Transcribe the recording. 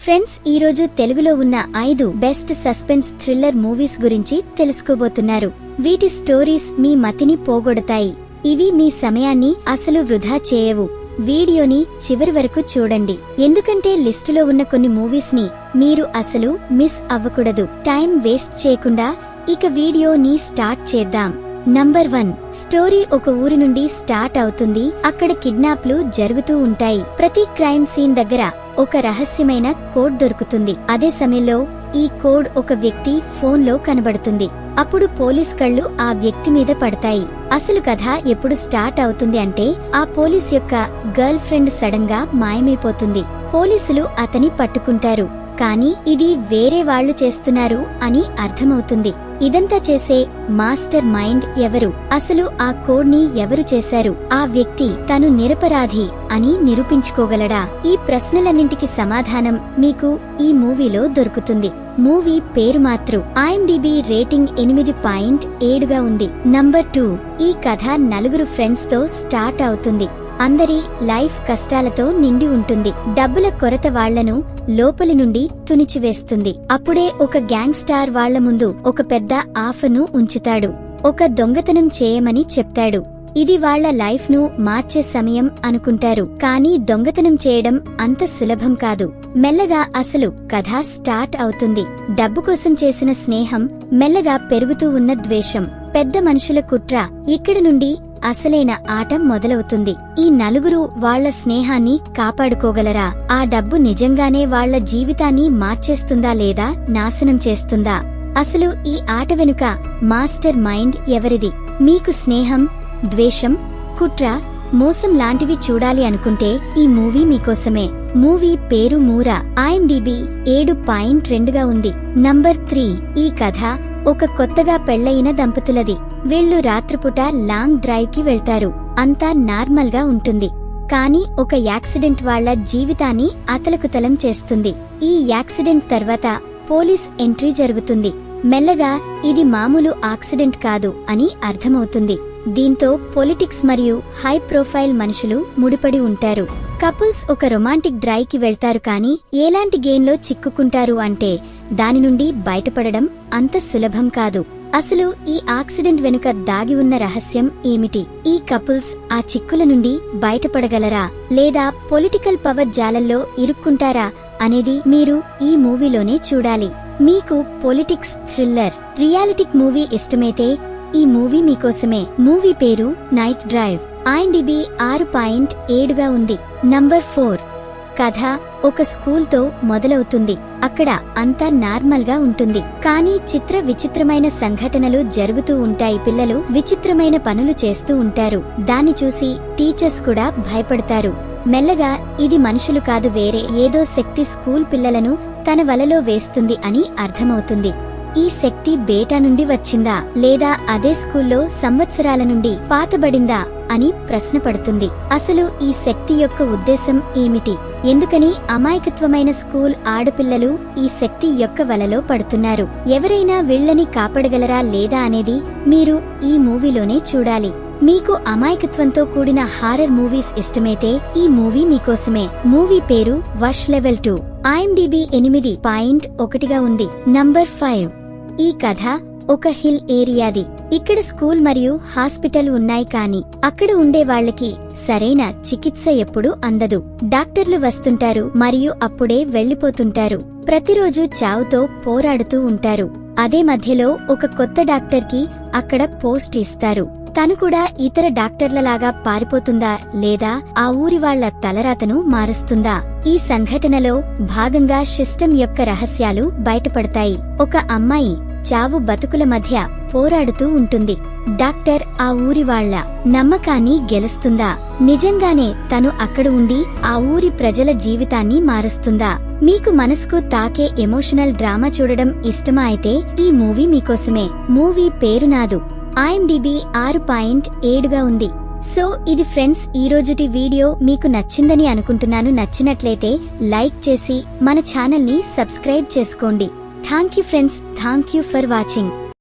Friends, ఈరోజు తెలుగులో ఉన్న 5 బెస్ట్ సస్పెన్స్ థ్రిల్లర్ మూవీస్ గురించి తెలుసుకోబోతున్నారు. వీటి స్టోరీస్ మీ మతిని పోగొడతాయి. ఇవి మీ సమయాన్ని అసలు వృధా చేయవు. వీడియోని చివరి వరకు చూడండి, ఎందుకంటే లిస్టులో ఉన్న కొన్ని మూవీస్ ని మీరు అసలు మిస్ అవ్వకూడదు. టైం వేస్ట్ చేయకుండా ఇక వీడియోని స్టార్ట్ చేద్దాం. నంబర్ 1. స్టోరీ ఒక ఊరి నుండి స్టార్ట్ అవుతుంది. అక్కడ కిడ్నాప్లు జరుగుతూ ఉంటాయి. ప్రతి క్రైమ్ సీన్ దగ్గర ఒక రహస్యమైన కోడ్ దొరుకుతుంది. అదే సమయంలో ఈ కోడ్ ఒక వ్యక్తి ఫోన్లో కనబడుతుంది. అప్పుడు పోలీస్ కళ్ళు ఆ వ్యక్తి మీద పడతాయి. అసలు కథ ఎప్పుడు స్టార్ట్ అవుతుంది అంటే, ఆ పోలీస్ యొక్క గర్ల్ ఫ్రెండ్ సడన్ గా మాయమైపోతుంది. పోలీసులు అతని పట్టుకుంటారు, కానీ ఇది వేరే వాళ్లు చేస్తున్నారు అని అర్థమవుతుంది. ఇదంతా చేసే మాస్టర్ మైండ్ ఎవరు? అసలు ఆ కోడ్ ని ఎవరు చేశారు? ఆ వ్యక్తి తను నిరపరాధి అని నిరూపించుకోగలడా? ఈ ప్రశ్నలన్నింటికి సమాధానం మీకు ఈ మూవీలో దొరుకుతుంది. మూవీ పేరు మాత్రం. IMDb రేటింగ్ 8.7గా ఉంది. నంబర్ 2. ఈ కథ 4 ఫ్రెండ్స్ తో స్టార్ట్ అవుతుంది. అందరి లైఫ్ కష్టాలతో నిండి ఉంటుంది. డబ్బుల కొరత వాళ్లను లోపలి నుండి తునిచివేస్తుంది. అప్పుడే ఒక గ్యాంగ్ స్టార్ వాళ్ల ముందు ఒక పెద్ద ఆఫర్ను ఉంచుతాడు. ఒక దొంగతనం చేయమని చెప్తాడు. ఇది వాళ్ల లైఫ్ ను మార్చే సమయం అనుకుంటారు, కానీ దొంగతనం చేయడం అంత సులభం కాదు. మెల్లగా అసలు కథ స్టార్ట్ అవుతుంది. డబ్బు కోసం చేసిన స్నేహం, మెల్లగా పెరుగుతూ ఉన్న ద్వేషం, పెద్ద మనుషుల కుట్ర. ఇక్కడి నుండి అసలైన ఆట మొదలవుతుంది. ఈ 4 వాళ్ల స్నేహాన్ని కాపాడుకోగలరా? ఆ డబ్బు నిజంగానే వాళ్ల జీవితాన్ని మార్చేస్తుందా లేదా నాశనం చేస్తుందా? అసలు ఈ ఆట వెనుక మాస్టర్ మైండ్ ఎవరిది? మీకు స్నేహం, ద్వేషం, కుట్ర, మోసం లాంటివి చూడాలి అనుకుంటే ఈ మూవీ మీకోసమే. మూవీ పేరు మూరా. IMDb 7.2గా ఉంది. నంబర్ 3. ఈ కథ ఒక కొత్తగా పెళ్లయిన దంపతులది. వీళ్లు రాత్రిపూట లాంగ్ డ్రైవ్ కి వెళ్తారు. అంతా నార్మల్ గా ఉంటుంది, కానీ ఒక యాక్సిడెంట్ వాళ్ల జీవితాన్ని అతలకుతలం చేస్తుంది. ఈ యాక్సిడెంట్ తర్వాత పోలీస్ ఎంట్రీ జరుగుతుంది. మెల్లగా ఇది మామూలు యాక్సిడెంట్ కాదు అని అర్థమవుతుంది. దీంతో పొలిటిక్స్ మరియు హై ప్రొఫైల్ మనుషులు ముడిపడి ఉంటారు. కపుల్స్ ఒక రొమాంటిక్ డ్రైవ్ కి వెళ్తారు, కానీ ఎలాంటి గేమ్లో చిక్కుకుంటారు అంటే దాని నుండి బయటపడడం అంత సులభం కాదు. అసలు ఈ యాక్సిడెంట్ వెనుక దాగి ఉన్న రహస్యం ఏమిటి? ఈ కపుల్స్ ఆ చిక్కుల నుండి బయటపడగలరా, లేదా పొలిటికల్ పవర్ జాలల్లో ఇరుక్కుంటారా అనేది మీరు ఈ మూవీలోనే చూడాలి. మీకు పొలిటిక్స్, థ్రిల్లర్, రియాలిటిక్ మూవీ ఇష్టమైతే ఈ మూవీ మీకోసమే. మూవీ పేరు నైట్ డ్రైవ్. IMDb 6.7గా ఉంది. నంబర్ 4. కథ ఒక స్కూల్ తో మొదలవుతుంది. అక్కడ అంతా నార్మల్ గా ఉంటుంది, కానీ విచిత్రమైన సంఘటనలు జరుగుతూ ఉంటాయి. పిల్లలు విచిత్రమైన పనులు చేస్తూ ఉంటారు. దాన్ని చూసి టీచర్స్ కూడా భయపడతారు. మెల్లగా ఇది మనుషులు కాదు, వేరే ఏదో శక్తి స్కూల్ పిల్లలను తన వలలో వేస్తుంది అని అర్థమవుతుంది. ఈ శక్తి బేటా నుండి వచ్చిందా, లేదా అదే స్కూల్లో సంవత్సరాల నుండి పాతబడిందా అని ప్రశ్న పడుతుంది. అసలు ఈ శక్తి యొక్క ఉద్దేశం ఏమిటి? ఎందుకని అమాయకత్వమైన స్కూల్ ఆడపిల్లలు ఈ శక్తి యొక్క వలలో పడుతున్నారు? ఎవరైనా వీళ్లని కాపాడగలరా లేదా అనేది మీరు ఈ మూవీలోనే చూడాలి. మీకు అమాయకత్వంతో కూడిన హారర్ మూవీస్ ఇష్టమైతే ఈ మూవీ మీకోసమే. మూవీ పేరు వష్ లెవెల్ 2. IMDb 8.1గా ఉంది. నంబర్ 5. ఈ కథ ఒక హిల్ ఏరియాది. ఇక్కడ స్కూల్ మరియు హాస్పిటల్ ఉన్నాయి, కానీ అక్కడ ఉండే వాళ్లకి సరైన చికిత్స ఎప్పుడూ అందదు. డాక్టర్లు వస్తుంటారు మరియు అప్పుడే వెళ్లిపోతుంటారు. ప్రతిరోజు చావుతో పోరాడుతూ ఉంటారు. అదే మధ్యలో ఒక కొత్త డాక్టర్ కి అక్కడ పోస్ట్ ఇస్తారు. తను కూడా ఇతర డాక్టర్లలాగా పారిపోతుందా, లేదా ఆ ఊరి వాళ్ల తలరాతను మారుస్తుందా? ఈ సంఘటనలో భాగంగా సిస్టమ్ యొక్క రహస్యాలు బయటపడతాయి. ఒక అమ్మాయి చావు బతుకుల మధ్య పోరాడుతూ ఉంటుంది. డాక్టర్ ఆ ఊరి వాళ్ల నమ్మకాన్ని గెలుస్తుందా? నిజంగానే తను అక్కడ ఉండి ఆ ఊరి ప్రజల జీవితాన్ని మారుస్తుందా? మీకు మనసుకు తాకే ఎమోషనల్ డ్రామా చూడడం ఇష్టమా అయితే ఈ మూవీ మీకోసమే. మూవీ పేరు నాదు. IMDb 6.7గా ఉంది. సో ఇది ఫ్రెండ్స్, ఈ రోజుటి వీడియో మీకు నచ్చిందని అనుకుంటున్నాను. నచ్చినట్లయితే లైక్ చేసి మన ఛానల్ ని సబ్స్క్రైబ్ చేసుకోండి. Thank you friends, thank you for watching.